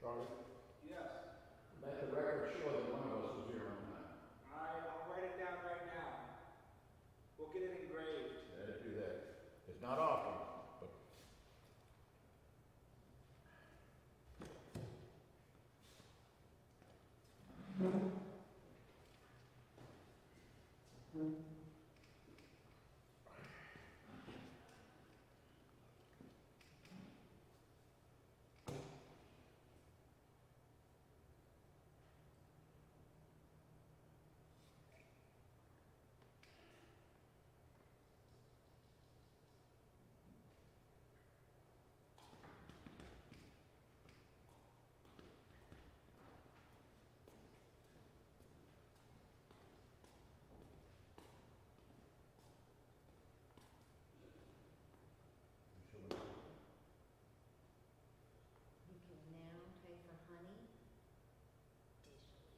Charlie? Yes. Let the record show that one of us was here on time. I'll write it down right now. We'll get it engraved. Let's do that. It's not often, but. You can now pray for honey digitally.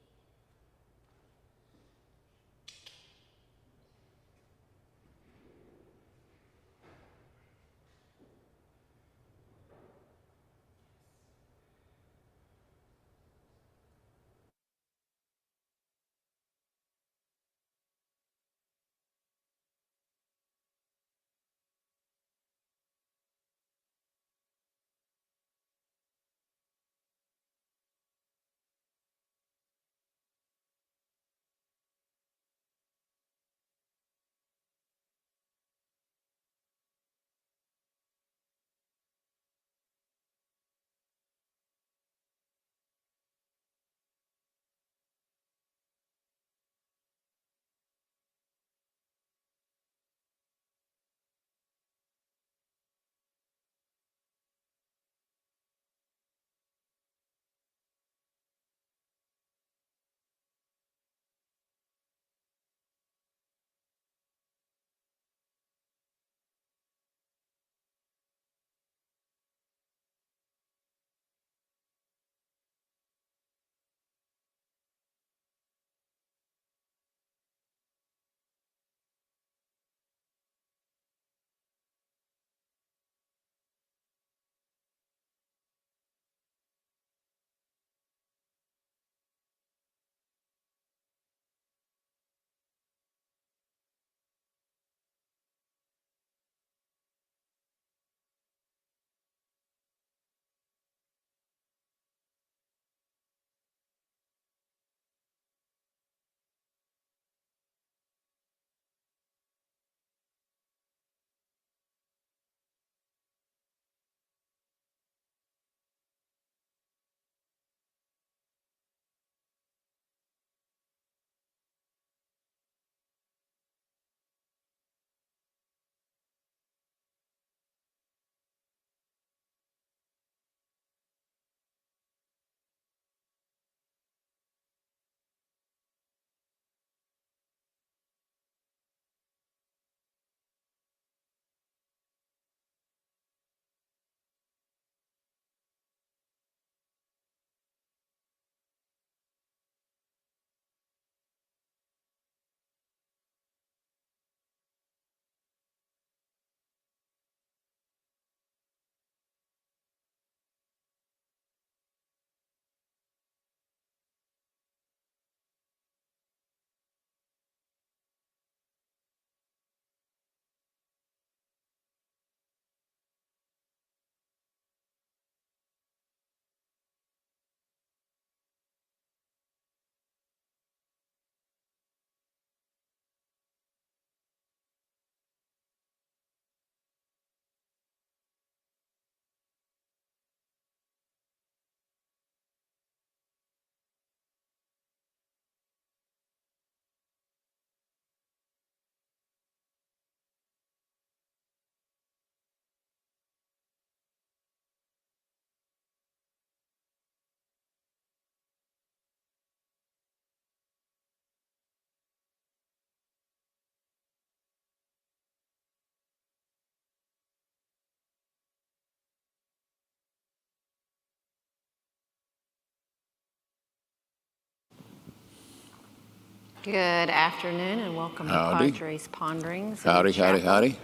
Good afternoon and welcome Howdy. to Padre's Ponderings. Howdy.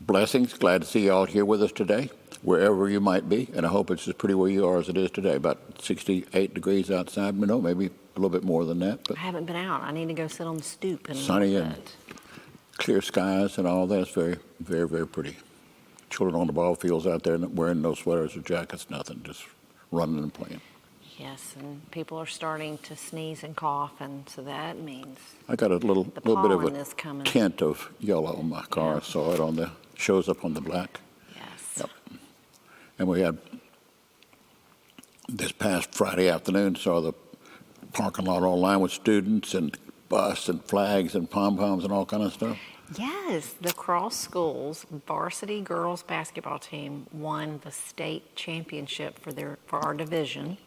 Blessings. Glad to see you all here with us today. wherever you might be, and I hope it's as pretty where you are as it is today. About 68 degrees outside, maybe a little bit more than that, but I haven't been out. I need to go sit on the stoop and sunny look and at it. clear skies and all that. It's very, very, very pretty. Children on the ball fields out there wearing no sweaters or jackets, nothing, just running and playing. Yes, and people are starting to sneeze and cough, and so that means I got a little the bit of pollen a is coming. tint of yellow on my car. Yeah. I saw it shows up on the black. Yes. Yep. And we had, this past Friday afternoon, saw the parking lot all lined with students and bus and flags and pom-poms and all kind of stuff. Yes, the Cross Schools varsity girls basketball team won the state championship for our division.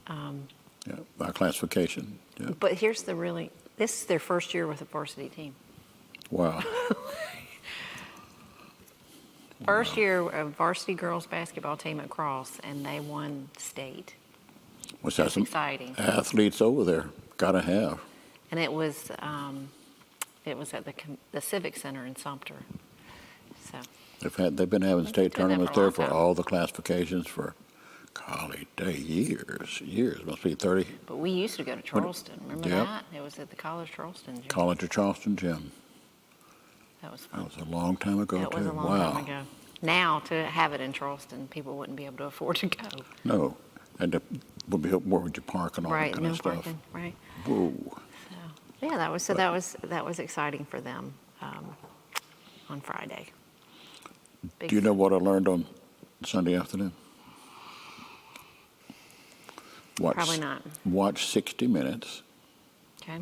Yeah, our classification. Yeah. But this is their first year with a varsity team. Wow. First year of varsity girls basketball team at Cross, and they won state. What's that? That's Some exciting. athletes over there. Gotta have. And it was at the Civic Center in Sumter. So They've been having state been there tournaments for a there long for time. all the classifications for, golly day, years. Must be 30. but we used to go to Charleston. Remember Yep. that? It was at the College Charleston gym. College of Charleston gym. That was That fun. was a long time ago, That too. was a long Wow. time ago. Now, to have it in Charleston, people wouldn't be able to afford to go. No. And where would you park and all Right, that kind no of stuff? parking, right. Whoa. So, yeah, that was exciting for them on Friday. Big Do you know what I learned on Sunday afternoon? Probably not. Watch 60 Minutes. Okay.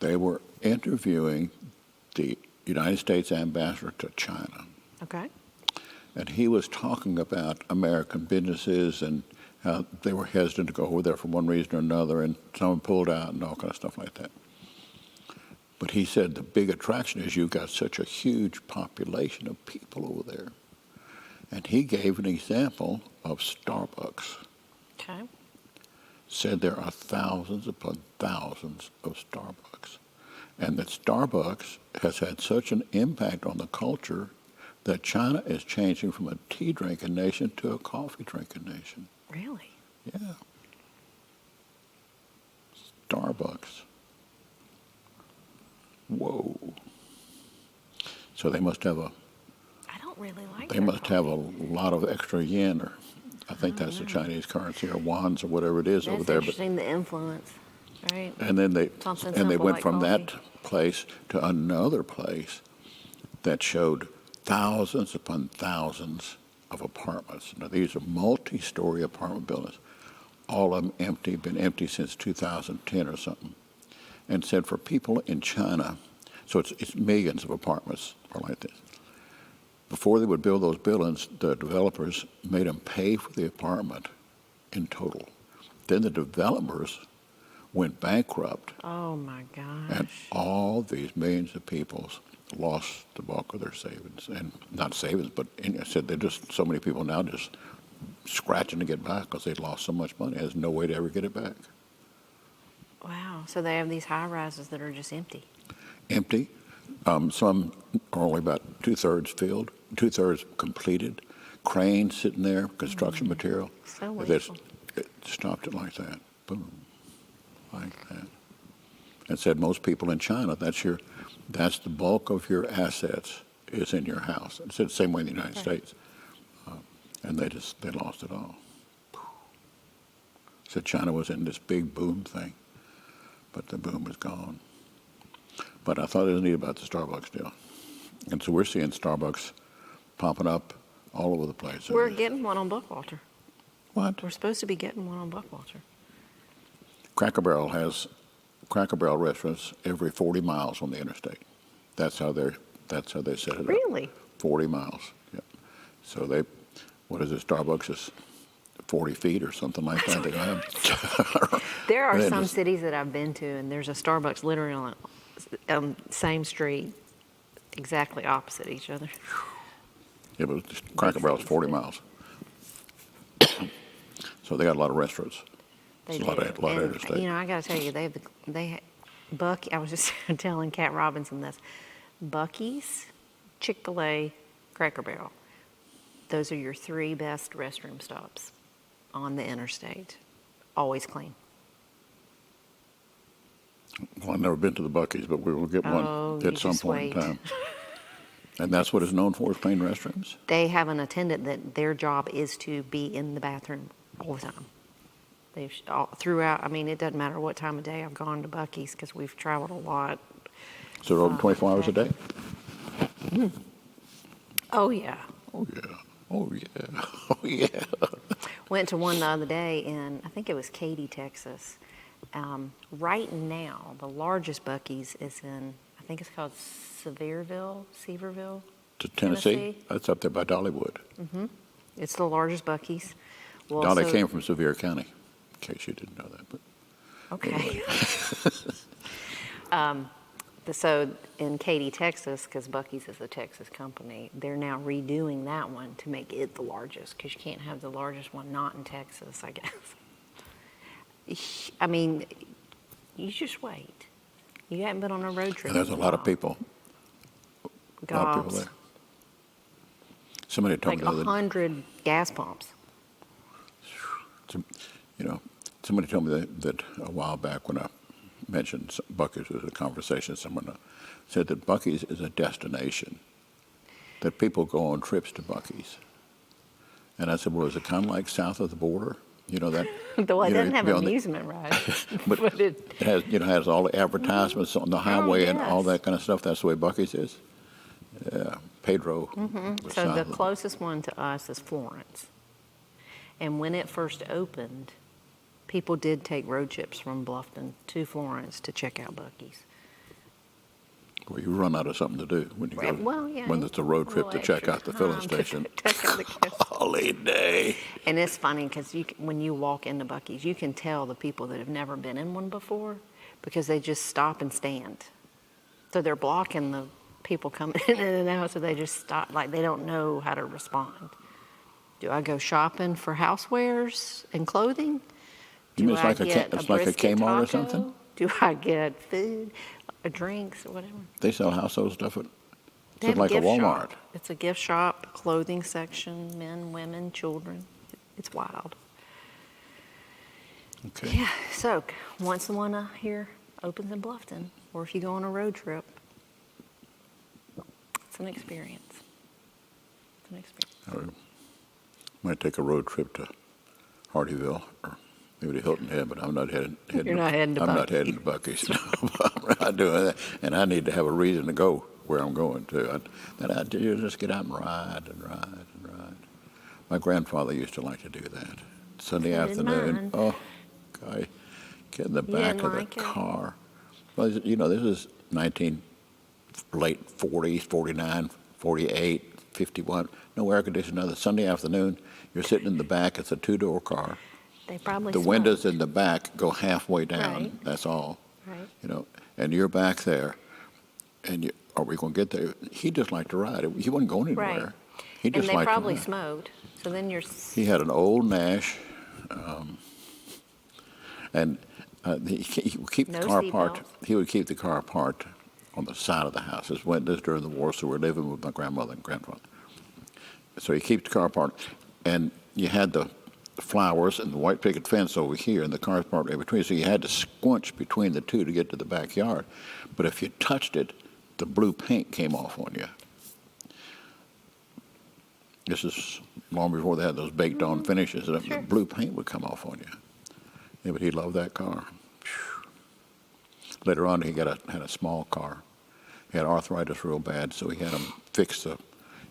They were interviewing the United States ambassador to China. Okay. And he was talking about American businesses and how they were hesitant to go over there for one reason or another, and some pulled out and all kind of stuff like that. But he said the big attraction is you've got such a huge population of people over there. And he gave an example of Starbucks. Okay. Said there are thousands upon thousands of Starbucks. And that Starbucks has had such an impact on the culture that China is changing from a tea drinking nation to a coffee drinking nation. Really? Yeah. Starbucks. Whoa. So they must have I don't really like they their must have coffee. a lot of extra yen, or I think that's the Chinese currency, or wands or whatever it is That's over there. But interesting, the influence, right? and then they Something and they simple went like from that coffee. place to another place that showed thousands upon thousands of apartments. Now these are multi-story apartment buildings, all of them empty, been empty since 2010 or something. And said for people in China, so it's millions of apartments are like this. Before they would build those buildings, the developers made them pay for the apartment in total. Then the developers went bankrupt, Oh my gosh. and all these millions of people lost the bulk of their savings. And not savings, but I said they're just, so many people now just scratching to get back because they lost so much money. There's no way to ever get it back. Wow. So they have these high rises that are just empty. Empty. Some are only about 2/3 filled, 2/3 completed. Cranes sitting there, construction material. So That's- wasteful. It stopped it like that. Boom. Like that. And said most people in China, that's the bulk of your assets is in your house. It said the same way in the United States. And they lost it all. Said China was in this big boom thing, but the boom is gone. But I thought it was neat about the Starbucks deal. And so we're seeing Starbucks popping up all over the place. We're getting one on Buckwalter. What? We're supposed to be getting one on Buckwalter. Cracker Barrel has Cracker Barrel restaurants every 40 miles on the interstate. That's how they set it up. Really? 40 miles. Yep. So what is it? Starbucks is 40 feet or something like that. They have. There are They some just- cities that I've been to, and there's a Starbucks literally on same street, exactly opposite each other. Yeah, but Cracker Barrel's 40 miles. So they got a lot of restaurants. They It's a do. lot of And, interstate. you know, I got to tell you, I was just telling Cat Robinson this. Buc-ee's, Chick-fil-A, Cracker Barrel. those are your 3 best restroom stops on the interstate. Always clean. Well, I've never been to the Buc-ee's, but we will get one Oh, you at some just point in wait. time. And that's what it's known for, is clean restrooms? They have an attendant that their job is to be in the bathroom all the time. They've throughout. I mean, it doesn't matter what time of day I've gone to Buc-ee's because we've traveled a lot. So they're open 24 hours a day? Oh yeah. Oh, yeah. Oh, yeah. Oh, yeah. Went to one the other day in, I think it was Katy, Texas. Right now, the largest Buc-ee's is in, I think it's called Sevierville. To Tennessee? Tennessee. That's up there by Dollywood. It's the largest Buc-ee's. Well, Dolly so- came from Sevier County, in case you didn't know that. But Okay. So in Katy, Texas, because Buc-ee's is a Texas company, they're now redoing that one to make it the largest, because you can't have the largest one not in Texas, I guess. I mean, you just wait. You haven't been on a road trip. and there's a in lot of while. people. A lot of people Gobs. there. Somebody told Like me the other 100 gas pumps. somebody told me that a while back when I mentioned Buc-ee's was a conversation, someone said that Buc-ee's is a destination, that people go on trips to Buc-ee's. And I said, well, is it kind of like south of the border? You know that. Though it you know, doesn't have be on the- amusement rides. But it, it has all the advertisements on the highway and all yes. that kind of stuff. That's the way Buc-ee's is. Yeah, Pedro. was so south the of closest one to us is Florence. And when it first opened, people did take road trips from Bluffton to Florence to check out Buc-ee's. Well, you run out of something to do when you go. Well, yeah. When it's a road trip little to check extra out the filling time to station. check out the gas. Golly day. And it's funny because when you walk into Buc-ee's, you can tell the people that have never been in one before because they just stop and stand. So they're blocking the people coming in and out, so they just stop, like they don't know how to respond. Do I go shopping for housewares and clothing? You mean Do I it's get like a brisket Kmart or taco? something? Do I get food, or drinks, or whatever? They sell household stuff at They just have like a gift Walmart. shop. It's a gift shop, clothing section, men, women, children. It's wild. Okay. Yeah, so once the one here opens in Bluffton, or if you go on a road trip, it's an experience. It's an experience. I might take a road trip to Hardyville or maybe to Hilton Head, but I'm not heading. You're not heading to I'm not Buc-ee's. heading to Buc-ee's. I'm not doing that, and I need to have a reason to go where I'm going to. I do just get out and ride and ride and ride. My grandfather used to like to do that. Sunday So did afternoon. mine. Oh, guy, get in the You back didn't of the like it? car. Well, this is late 40s, 49, 48, 51. No air conditioning. Another Sunday afternoon, you're sitting in the back. It's a two-door car. They probably The smoked. windows in the back go halfway down. Right. That's all. Right. And you're back there, and are we going to get there? He just liked to ride. He wasn't going anywhere. Right. He And just they liked probably to ride. smoked. So then you're. He had an old Nash, and he would keep the No car seat parked. belts. He would keep the car parked on the side of the house. This during the war, so we're living with my grandmother and grandfather. So he keeps the car parked, and you had the flowers and the white picket fence over here, and the cars parked in between. So you had to squinch between the two to get to the backyard. But if you touched it, the blue paint came off on you. This is long before they had those baked-on finishes. And Sure. the blue paint would come off on you. Yeah, but he loved that car. Phew. Later on, he had a small car. He had arthritis real bad, so he had him fix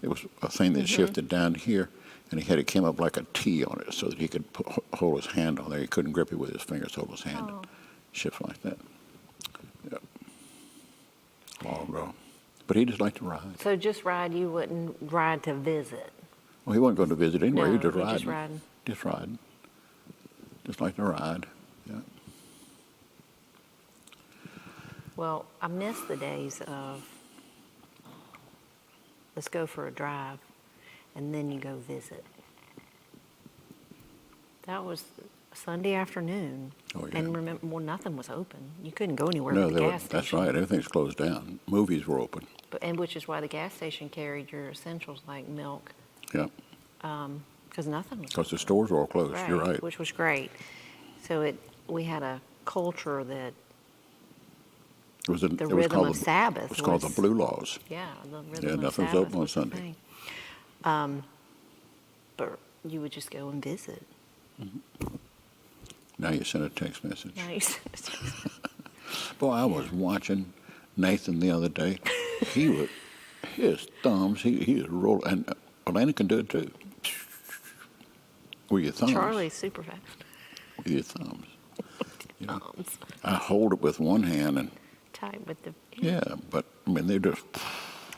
it was a thing that shifted down here, and it came up like a T on it so that he could hold his hand on there. He couldn't grip it with his fingers, hold his hand. Oh. Shift like that. Yep. Long ago. But he just liked to ride. So just ride, you wouldn't ride to visit. Well, he wasn't going to visit anywhere. No, he was just he riding. just riding. Just riding. Just like to ride. Yeah. Well, I miss the days of let's go for a drive and then you go visit. That was Sunday afternoon. Oh, yeah. And remember, well, nothing was open. You couldn't go anywhere No, but the they were, gas station. that's right. Everything's closed down. Movies were open. And which is why the gas station carried your essentials like milk, Yeah. because nothing was Because the open. stores were all closed. You're right. Which was great. So we had a culture that the rhythm of Sabbath It was called the was- Blue Laws. the Yeah, rhythm of nothing was Sabbath open on was the Sunday. thing. But you would just go and visit. Now you send a text message. Now you send it to- Boy, I was watching Nathan the other day. His thumbs, he was rolling, and Elena can do it too. With your thumbs. Charlie's super fast. With your thumbs. You know, Thumbs. I hold it with one hand, and Tight with the. yeah, but I mean, they're just,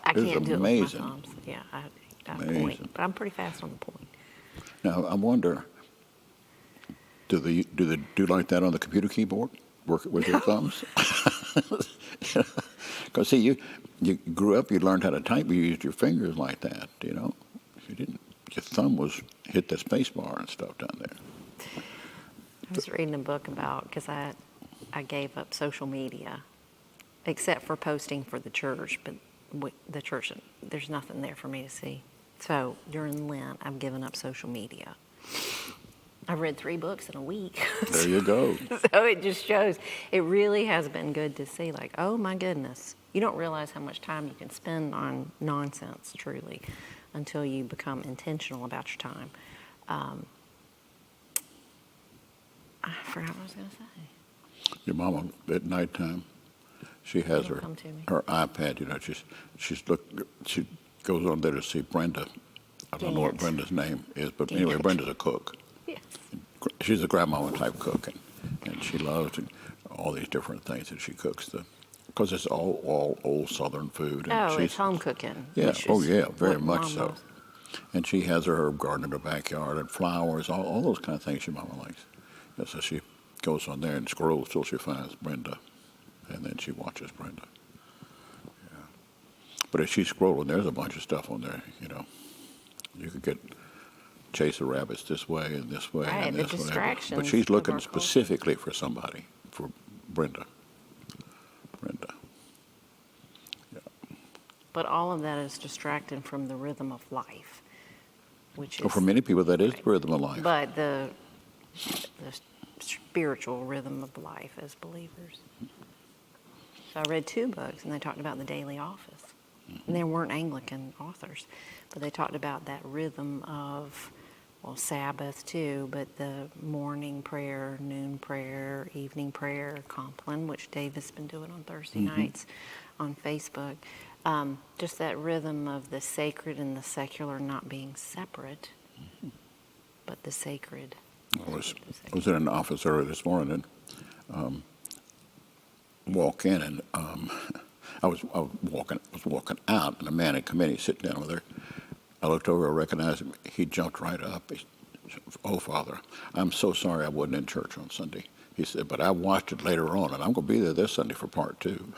I it's can't do it with amazing. my thumbs. Yeah, I Amazing. point, but I'm pretty fast on the point. Now, I wonder, do they do like that on the computer keyboard? Work it with your thumbs? Because see, you grew up, you learned how to type, you used your fingers like that, you know. If you didn't, your thumb was hit the space bar and stuff down there. I was reading a book about, because I gave up social media, except for posting for the church, but the church, there's nothing there for me to see. So during Lent, I've given up social media. I've read 3 books in a week. There you go. So it just shows, it really has been good to see, like, oh my goodness. You don't realize how much time you can spend on nonsense, truly, until you become intentional about your time. I forgot what I was going to say. Your mama, at nighttime, she has It'll her come to me. iPad, you know, she goes on there to see Brenda. I don't know what Dance. Brenda's name is, but anyway, Dance. Brenda's a cook. Yes. She's a grandmama type cook, and she loves all these different things that she cooks. Because it's all old Southern food. And Oh, she's, it's home cooking. Yeah, which oh is yeah, very what much Mom so. loves. And she has her herb garden in her backyard and flowers, all those kind of things your mama likes. And so she goes on there and scrolls till she finds Brenda, and then she watches Brenda. Yeah. But as she's scrolling, there's a bunch of stuff on there, you know. You could get chase the rabbits this way and this way Right, and the this way. distractions But she's of looking our culture. specifically for somebody, for Brenda. But all of that is distracting from the rhythm of life, which is. Well, for many people, that is the rhythm of life. But the spiritual rhythm of life as believers. So I read 2 books, and they talked about the daily office. And they weren't Anglican authors, but they talked about that rhythm of, well, Sabbath too, but the morning prayer, noon prayer, evening prayer, Compline, which Dave has been doing on Thursday nights on Facebook. Just that rhythm of the sacred and the secular not being separate, but the sacred. I was in an office earlier this morning and walk in, and I was walking out, and a man had come in. He's sitting down over there. I looked over, I recognized him. He jumped right up. He said, "Oh, Father, I'm so sorry I wasn't in church on Sunday." He said, "But I watched it later on, and I'm going to be there this Sunday for part 2."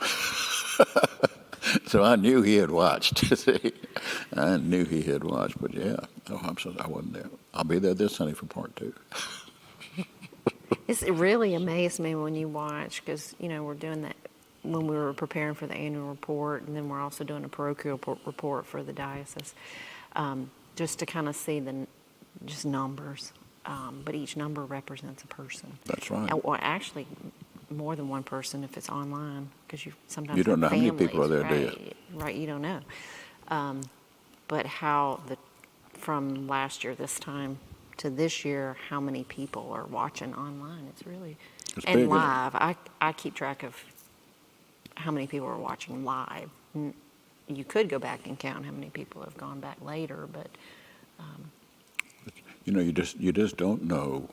So I knew he had watched. See? I knew he had watched, but yeah. Oh, I'm sorry I wasn't there. I'll be there this Sunday for part 2. It really amazed me when you watch, because, you know, we're doing that when we were preparing for the annual report, and then we're also doing a parochial report for the diocese, just to kind of see just numbers. But each number represents a person. That's right. Well, actually, more than one person if it's online, because you sometimes You don't know have how many people are families, there, do right? Right, you don't know. But how from last year this time to this year, how many people are watching online? It's really It's and big, isn't it? live. I keep track of how many people are watching live. You could go back and count how many people have gone back later, but You know, you just don't know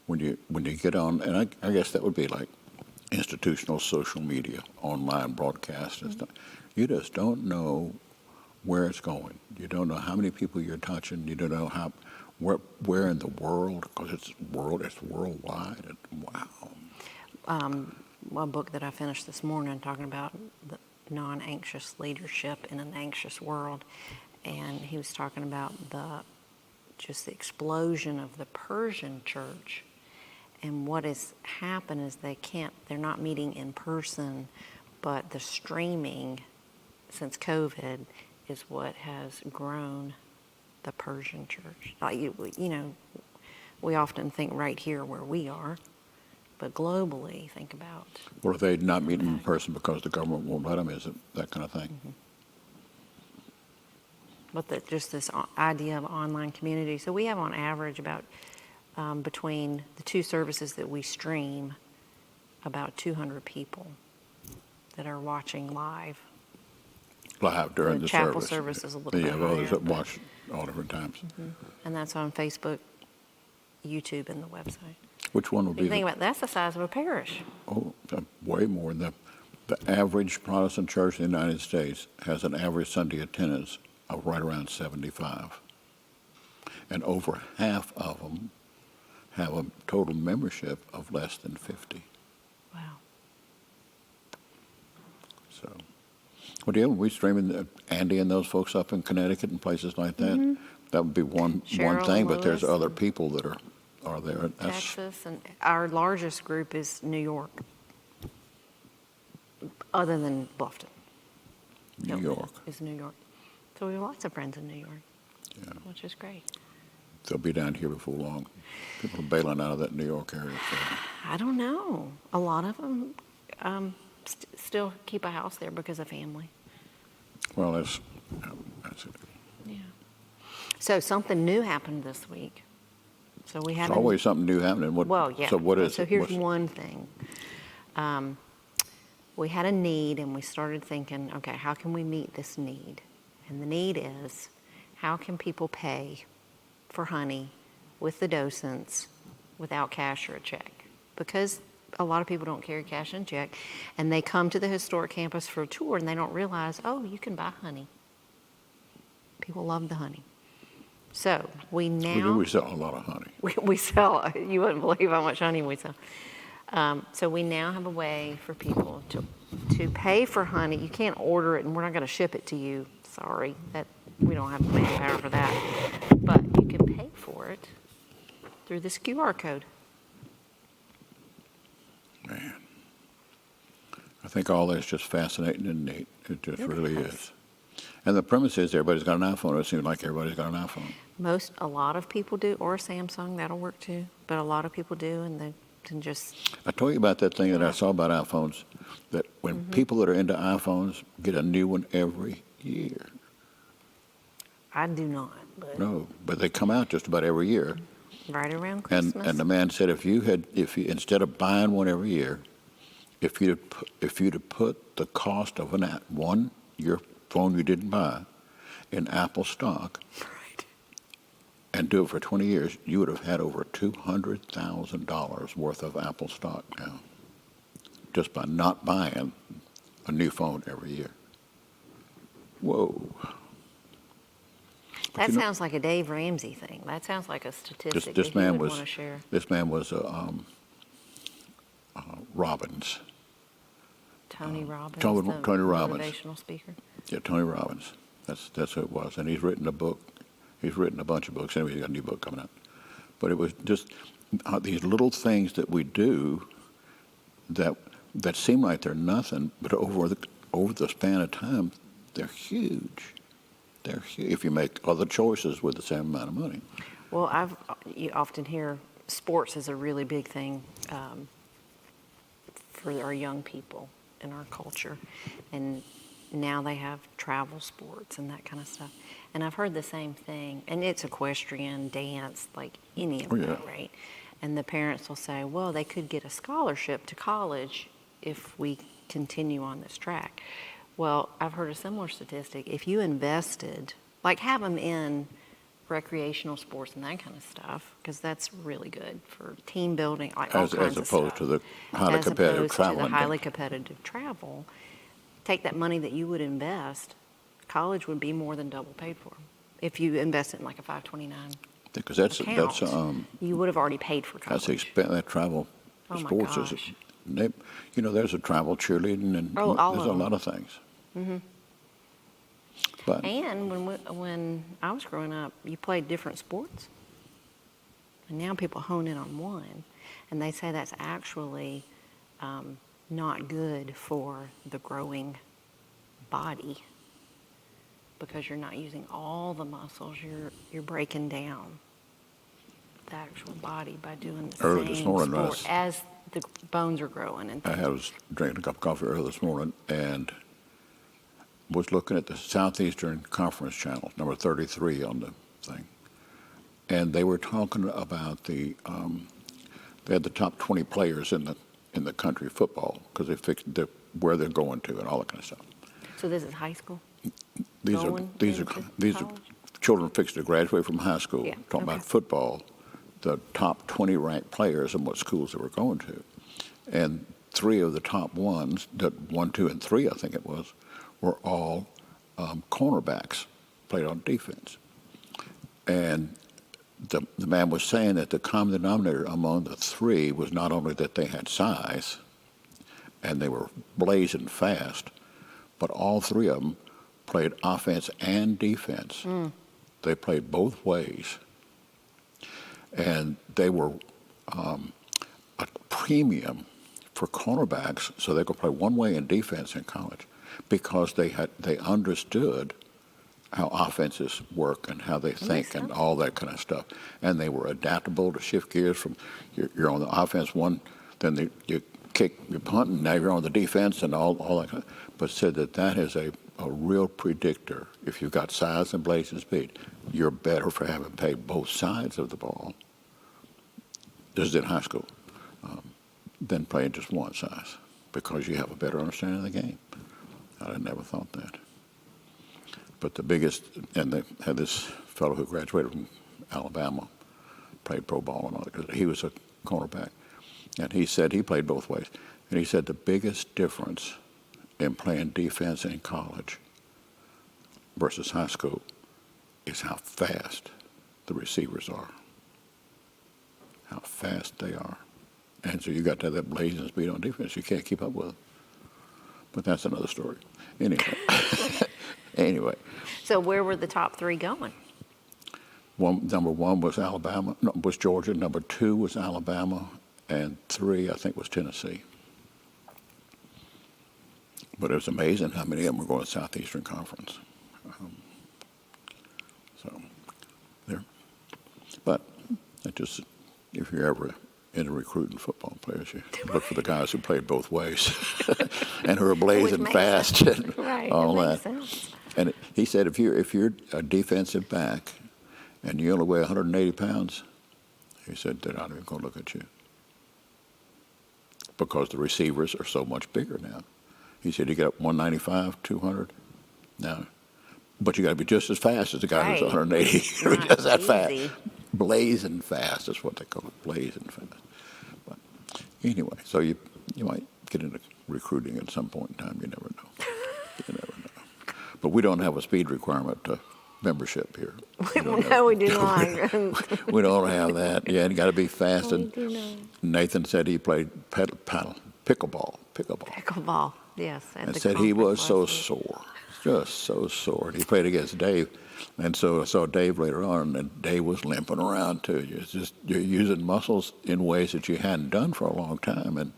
when you get on, and I guess that would be like institutional social media, online broadcast and stuff. You just don't know where it's going. You don't know how many people you're touching. You don't know where in the world, because it's worldwide. And wow. one book that I finished this morning talking about the non-anxious leadership in an anxious world, and he was talking about just the explosion of the Persian church, and what has happened is they're not meeting in person, but the streaming since COVID is what has grown the Persian church. Like you know, we often think right here where we are, but globally, think about. Or are they not meeting in person because the government won't let them? Is it that kind of thing? Mm-hmm. But just this idea of online community. So we have on average about between the two services that we stream, about 200 people that are watching live. Live during The the chapel service. service is a little bit You have others higher, that watch all different times. And that's on Facebook, YouTube, and the website. Which one would If you be think about it, that's the size of a parish. way more than the average Protestant church in the United States has an average Sunday attendance of right around 75. And over half of them have a total membership of less than 50. Wow. So, well, yeah, we streaming Andy and those folks up in Connecticut and places like that. That would be one Cheryl thing, and but there's Lewis other and people that are there. Texas, and our largest group is New York, other than Bluffton. New York. Is New York. So we have lots of friends in New York, Yeah. which is great. They'll be down here before long. People are bailing out of that New York area. So. I don't know. A lot of them still keep a house there because of family. Well, that's it. Yeah. So something new happened this week. So we There's haven't. always something new happening. Well, yeah. So what is So it? here's one thing. We had a need, and we started thinking, okay, how can we meet this need? And the need is, how can people pay for honey with the docents without cash or a check? Because a lot of people don't carry cash and check, and they come to the historic campus for a tour, and they don't realize, oh, you can buy honey. People love the honey. So we now... We sell a lot of honey. We sell, you wouldn't believe how much honey we sell. So we now have a way for people to pay for honey. You can't order it, and we're not going to ship it to you. Sorry, that we don't have the manpower for that. But you can pay for it through this QR code. Man, I think all that's just fascinating and neat. It just really is. And the premise is everybody's got an iPhone. It seems like everybody's got an iPhone. A lot of people do, or a Samsung, that'll work too. But a lot of people do, and they can just... I told you about that thing that I saw about iPhones, that when people that are into iPhones get a new one every year. I do not, but No, but they come out just about every year. right around And Christmas. the man said if you instead of buying one every year, if you'd have put the cost of your phone you didn't buy in Apple stock Right. and do it for 20 years, you would have had over $200,000 worth of Apple stock now, just by not buying a new phone every year. Whoa. That sounds like a Dave Ramsey thing. That sounds like a statistic This that he man would was want to share. this man was Robbins. Tony Robbins, Tony the Robbins. motivational speaker. Yeah, Tony Robbins. That's who it was, and he's written a book. He's written a bunch of books. Anyway, he's got a new book coming out. But it was just these little things that we do that seem like they're nothing, but over the span of time, they're huge. They're huge if you make other choices with the same amount of money. Well, you often hear sports is a really big thing for our young people in our culture, and now they have travel sports and that kind of stuff. And I've heard the same thing, and it's equestrian, dance, like any of that, right? And the parents will say, well, they could get a scholarship to college if we continue on this track. Well, I've heard a similar statistic. If you invested, like have them in recreational sports and that kind of stuff, because that's really good for team building, like all kinds of stuff. As opposed to the highly competitive travel. As opposed to the highly competitive travel. Take that money that you would invest, college would be more than double paid for. If you invest it in like a 529 Because account, you would have already paid for college. that travel sports is. There's a travel cheerleading and there's a lot of things. Mm-hmm. But And when I was growing up, you played different sports. And now people hone in on one. And they say that's actually not good for the growing body. because you're not using all the muscles. You're breaking down the actual body by doing the Early this same morning, sport as the bones are growing and things. I was drinking a cup of coffee early this morning and was looking at the Southeastern Conference channel, number 33 on the thing. And they were talking about they had the top 20 players in the country football because they fixed where they're going to and all that kind of stuff. So this is high school? These Going are into college? children fixed to graduate from high school. Yeah, Talking okay. about football, the top 20 ranked players and what schools they were going to, and 3 of the top ones, that 1, 2, and 3, I think it was, were all cornerbacks, played on defense. And the man was saying that the common denominator among the 3 was not only that they had size and they were blazing fast, but all 3 of them played offense and defense. They played both ways. And they were a premium for cornerbacks so they could play one way in defense in college because they understood how offenses work and how they think and all that kind of stuff. And they were adaptable to shift gears from you're on the offense one, then you kick, you punt, and now you're on the defense and all that kind of, but said that is a real predictor. If you've got size and blazing speed, you're better for having played both sides of the ball. This is in high school, than playing just one size because you have a better understanding of the game. I never thought that. But the biggest, and they had this fellow who graduated from Alabama, played pro ball and all that, because he was a cornerback. And he said he played both ways. And he said the biggest difference in playing defense in college versus high school is how fast the receivers are. How fast they are. And so you got to have that blazing speed on defense. You can't keep up with them. But that's another story. Anyway. So where were the top 3 going? Number 1 was Alabama, no, was Georgia. Number 2 was Alabama, and 3, I think, was Tennessee. But it was amazing how many of them were going to Southeastern Conference. So there. But it just, if you're ever into recruiting football players, you look for the guys who played both ways and who are blazing fast and right, all that. Sense. And he said, if you're a defensive back and you only weigh 180 pounds, he said, they're not even going to look at you because the receivers are so much bigger now. He said, you get up 195, 200 now, but you got to be just as fast as the guy who's 180. Just that fast. Blazing fast is what they call it, blazing fast. But anyway, so you might get into recruiting at some point in time. You never know. You never know. But we don't have a speed requirement membership here. No, we do not. We don't have that. Yeah, you got to be fast. We do not. Nathan said he played pickleball. Pickleball, yes. And said he was so sore, just so sore. And he played against Dave. And so I saw Dave later on, and Dave was limping around too. You're using muscles in ways that you hadn't done for a long time, and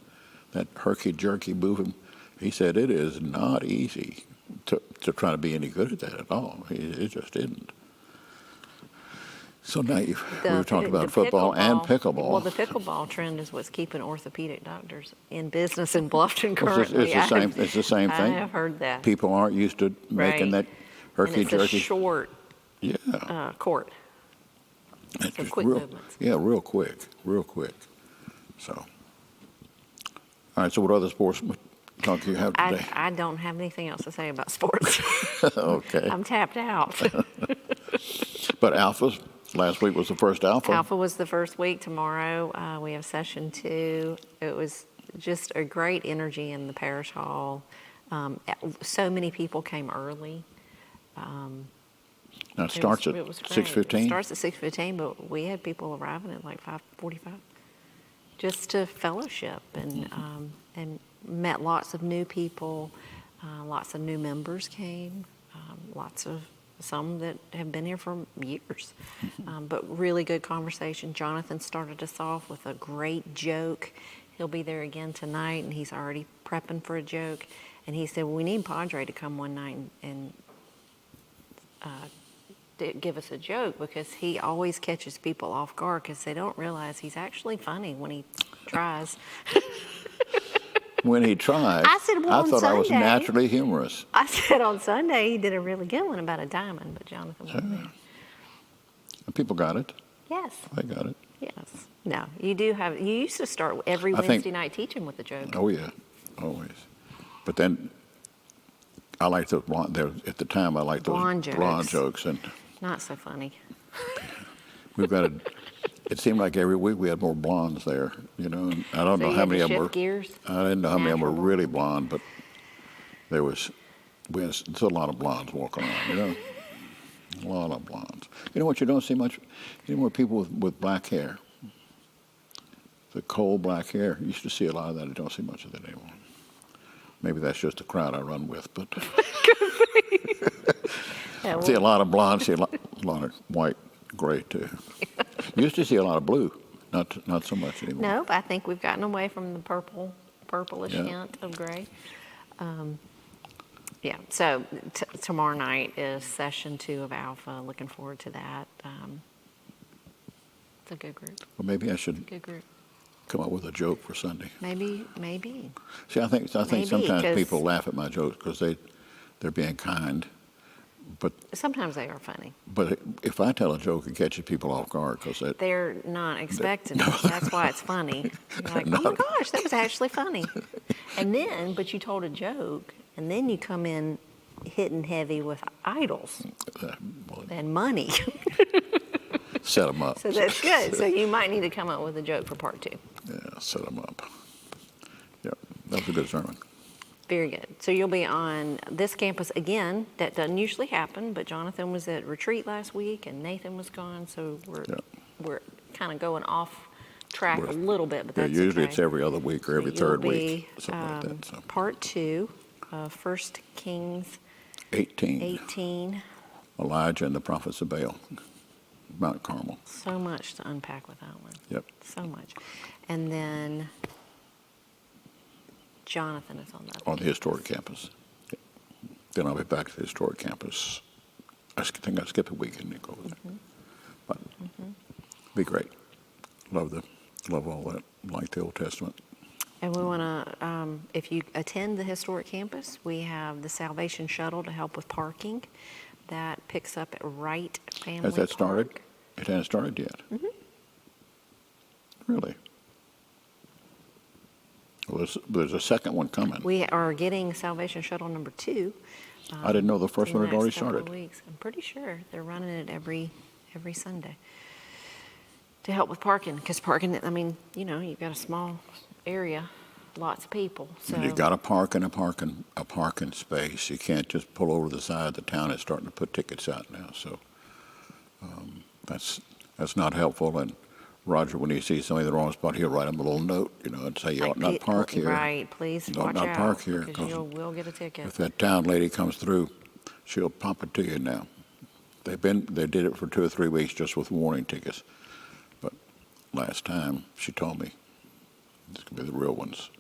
that herky-jerky moving. He said it is not easy to try to be any good at that at all. It just isn't. So now we were talking about football and pickleball. Well, the pickleball trend is what's keeping orthopedic doctors in business in Bluffton It's currently. it's the same thing. I have heard that. People aren't used to making that herky-jerky. And it's a short court. It's So just quick movements. Yeah, real quick. So, all right, so what other sports talk you have today? I don't have anything else to say about sports. Okay. I'm tapped out. But Alphas, last week was the first Alpha. Alpha was the first week. Tomorrow we have session 2. It was just a great energy in the parish hall. So many people came early. Now it starts at 6:15? It starts at 6:15, but we had people arriving at like 5:45 just to fellowship and met lots of new people. Lots of new members came. Some that have been here for years. But really good conversation. Jonathan started us off with a great joke. He'll be there again tonight, and he's already prepping for a joke. And he said, well, we need Padre to come one night and give us a joke because he always catches people off guard because they don't realize he's actually funny when he tries. When he tried, I said, well, I on thought I was Sunday- naturally humorous. I said on Sunday he did a really good one about a diamond, but Jonathan wasn't there. And people got it. Yes, They got it. yes. No, you do have. You used to start every I think- Wednesday night teaching with a joke. Oh, yeah, always. But then I liked the blonde, at the time I liked those Blonde blonde jokes. jokes. And Not so funny. we've got a, it seemed like every week we had more blondes there, And I don't So know you how had many to of them were. shift gears? I didn't know how many of them were Natural really blonde, but there's a lot of blondes walking around, A lot of blondes. You know what you don't see much anymore? People with black hair. The coal black hair. You used to see a lot of that. I don't see much of that anymore. Maybe that's just the crowd I run with, but Yeah, see a well, lot of blondes, see a lot of white, gray too. You used to see a lot of blue, not so much anymore. no, but I think we've gotten away from the purplish Yeah. hint of gray. Yeah, so tomorrow night is session 2 of Alpha. Looking forward to that. It's a good group. Well, maybe I should Good group. come up with a joke for Sunday. Maybe. See, I think Maybe, sometimes 'cause- people laugh at my jokes because they're being kind, but Sometimes they are funny. if I tell a joke, it catches people off guard because They're not expecting it. That's why it's funny. You're like, oh my gosh, that was actually funny. And then, but you told a joke, and then you come in hitting heavy with idols and money. set them up. So that's good. So you might need to come up with a joke for part 2. Yeah, set them up. Yeah, that was a good sermon. Very good. So you'll be on this campus again. That doesn't usually happen, but Jonathan was at retreat last week and Nathan was gone, so we're kind of going off track a little bit, but Yeah, that's usually okay. it's every other week or every So third you'll week, be, something like that. So Part 2 of 1 Kings 18, 18. Elijah and the prophets of Baal, Mount Carmel. So much to unpack with that one. Yep. So much. And then Jonathan is on the On the historic campus. Then I'll be back to the historic campus. I think I skipped a week and go over there. But be great. Love all that, like the Old Testament. And we want to, if you attend the historic campus, we have the Salvation Shuttle to help with parking. That picks up at Wright Family Has that started? Park. It hasn't started yet. Really? Well, there's a second one coming. We are getting Salvation Shuttle number 2. I didn't know the first in the one had already next couple of started. weeks. I'm pretty sure they're running it every Sunday to help with parking. Because parking, I mean, you've got a small area, lots of people. So And you got to park in a parking space. You can't just pull over the side of the town. It's starting to put tickets out now. So that's not helpful. And Roger, when he sees somebody in the wrong spot, he'll write him a little note, and say, you ought not park here. Right, please You ought watch not out. park here, Because 'cause you will get a ticket. If that town lady comes through, she'll pump it to you now. They did it for 2 or 3 weeks just with warning tickets. But last time, she told me, it's going to be the real ones.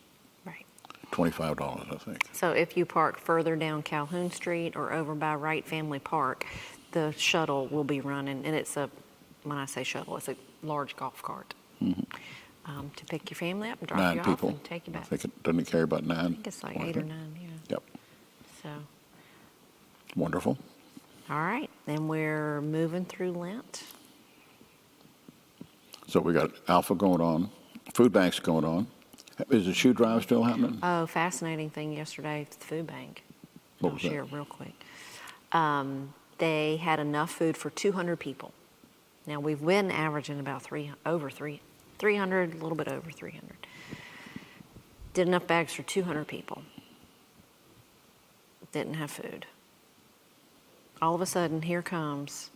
Right. $25, I think. So if you park further down Calhoun Street or over by Wright Family Park, the shuttle will be running, and when I say shuttle, it's a large golf cart to pick your family up and drop 9 you people. off and take you back. I think it doesn't carry about 9. I think it's like 8 or 9, yeah. Yep. So, Wonderful. all right, then we're moving through Lent. So we got Alpha going on, food banks going on. Is the shoe drive still happening? Oh, fascinating thing yesterday at the food bank. What I'll was that? share real quick. They had enough food for 200 people. Now, we've been averaging about 300, a little bit over 300. Did enough bags for 200 people. Didn't have food. All of a sudden, here comes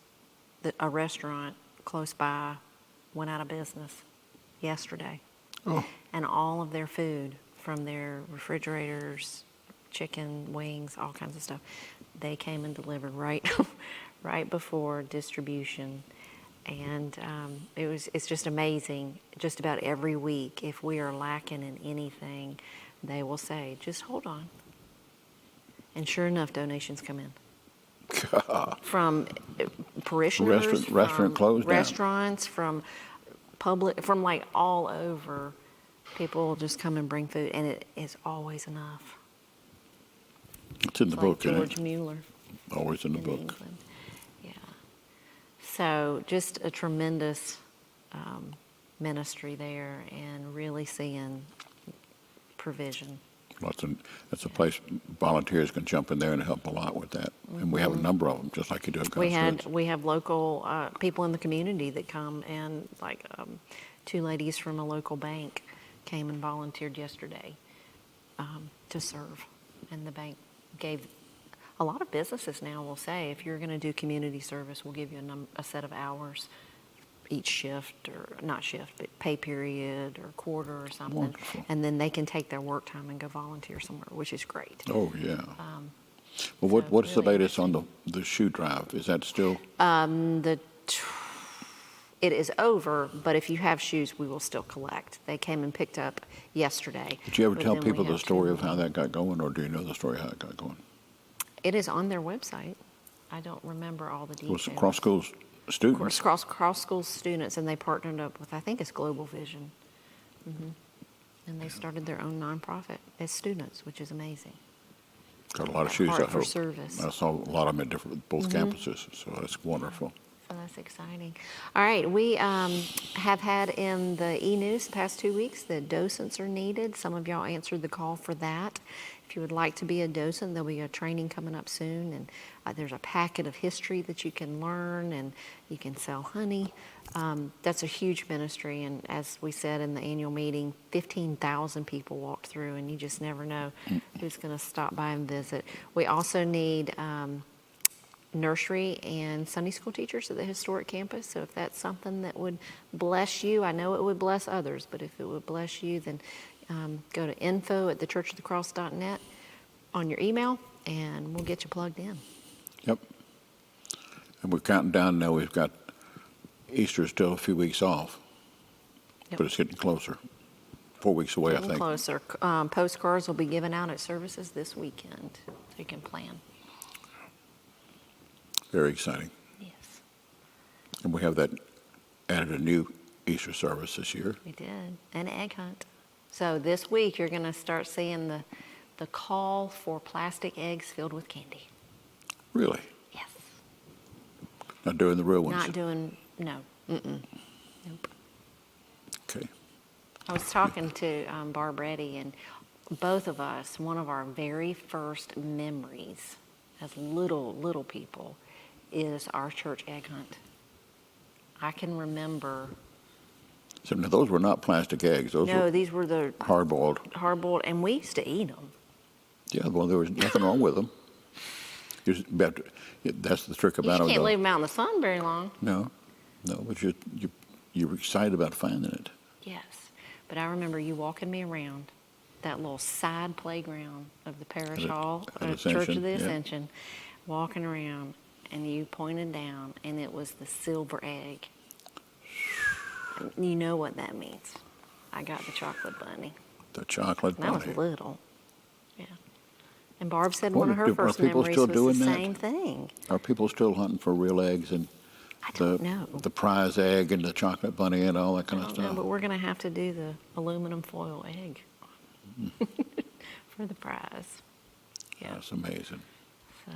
a restaurant close by, went out of business yesterday. Oh. And all of their food from their refrigerators, chicken, wings, all kinds of stuff, they came and delivered right before distribution. And it's just amazing. Just about every week, if we are lacking in anything, they will say, just hold on. And sure enough, donations come in. God. from parishioners, Restaurant from closed down. restaurants, from public, from like all over. People will just come and bring food, and it is always enough. It's in the It's book, like isn't George it? Mueller Always in the in book. England. Yeah. So just a tremendous ministry there, and really seeing provision. That's a place volunteers can jump in there and help a lot with that. And we have a number of them, just like you do at God's We have local people in the community that come, and like two ladies from a local bank came and volunteered yesterday to serve, and the bank gave a lot of businesses now will say, if you're going to do community service, we'll give you a set of hours each shift, or not shift, but pay period or quarter or something. Wonderful. And then they can take their work time and go volunteer somewhere, which is great. Oh, yeah. Well, so what's the really latest on the shoe drive? Is that still? It is over, but if you have shoes, we will still collect. They came and picked up yesterday. Did you ever but tell then we people the have story two of how more. that got going, or do you know the story how it got going? It is on their website. I don't remember all the It details. was cross schools Of students. course, cross school students, and they partnered up with, I think it's Global Vision. And they started their own nonprofit as students, which is amazing. Got a lot of That shoes, heart I for hope. service. I saw a lot of them at both campuses, so that's wonderful. So that's exciting. All right, we have had in the e-news the past 2 weeks that docents are needed. Some of y'all answered the call for that. If you would like to be a docent, there'll be a training coming up soon, and there's a packet of history that you can learn, and you can sell honey. That's a huge ministry, and as we said in the annual meeting, 15,000 people walked through, and you just never know who's going to stop by and visit. We also need nursery and Sunday school teachers at the historic campus. So if that's something that would bless you, I know it would bless others, but if it would bless you, then go to info@thechurchofthecross.net on your email, and we'll get you plugged in. Yep. And we're counting down now. We've got Easter still a few weeks off, Yep. but it's getting closer. 4 weeks away, I Getting think. closer. Postcards will be given out at services this weekend, so you can plan. Very exciting. Yes, And we have added a new Easter service this year. we did. An egg hunt. So this week, you're going to start seeing the call for plastic eggs filled with candy. Really? Yes. Not doing the real ones. Not doing, no. Nope. Okay. I was talking to Barb Reddy, and both of us, one of our very first memories as little people is our church egg hunt. I can remember. So now those were not plastic eggs. Those No, were these were the hard-boiled. hard-boiled, and we used to eat them. Yeah, well, there was nothing wrong with them. That's the trick You about just them. can't though. leave them out in the sun very long. No, but you're excited about finding it. Yes, but I remember you walking me around that little side playground of the parish hall, at Church of Ascension, the yeah. Ascension, walking around, and you pointed down, and it was the silver egg. You know what that means. I got the chocolate bunny. The chocolate And I bunny. was little. Yeah. And Barb said What, one of her are first people memories still was doing the that? same thing. Are people still hunting for real eggs and I don't know. the prize egg and the chocolate bunny and all that kind I of don't know, stuff? but we're going to have to do the aluminum foil egg for the prize. Yeah. That's amazing. So,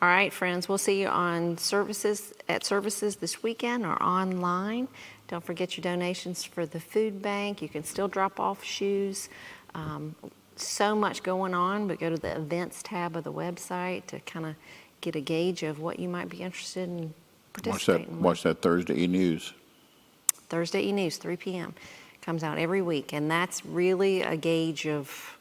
all right, friends, we'll see you on services this weekend or online. Don't forget your donations for the food bank. You can still drop off shoes. So much going on, but go to the events tab of the website to kind of get a gauge of what you might be interested in participating with. Watch that Thursday e-news. Thursday e-news, 3 p.m. comes out every week, and that's really a gauge of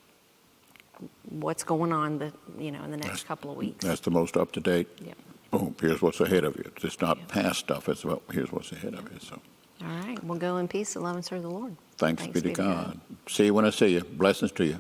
what's going on in the next couple of weeks. That's the most up to date. Yep. Boom, here's what's ahead of you. It's not past stuff. It's about here's what's ahead of you. So All right, we'll go in peace, love and serve the Lord. thanks be to God. See you when I see you. Blessings to you.